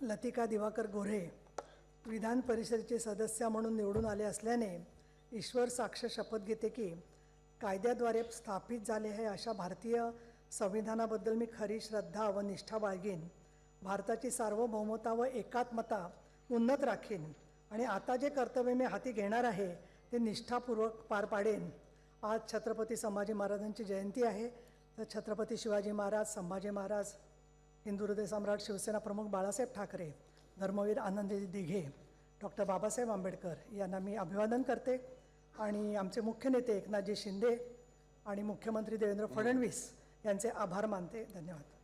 लतिका दिवाकर गोऱ्हे विधान परिषदेचे सदस्य म्हणून निवडून आले असल्याने ईश्वर साक्ष शपथ घेते की कायद्याद्वारे स्थापित झाले आहे अशा भारतीय संविधानाबद्दल मी खरी श्रद्धा व निष्ठा बाळगीन, भारताची सार्वभौमता व एकात्मता उन्नत राखीन आणि आता जे कर्तव्य मी हाती घेणार आहे ते निष्ठापूर्वक पार पाडेन। आज छत्रपती संभाजी महाराजांची जयंती आहे, तर छत्रपती शिवाजी महाराज, संभाजी महाराज, हिंदू हृदय सम्राट शिवसेना प्रमुख बाळासाहेब ठाकरे, धर्मवीर आनंदजी दिघे, डॉक्टर बाबासाहेब आंबेडकर यांना मी अभिवादन करते आणि आमचे मुख्य नेते एकनाथजी शिंदे आणि मुख्यमंत्री देवेंद्र फडणवीस यांचे आभार मानते। धन्यवाद।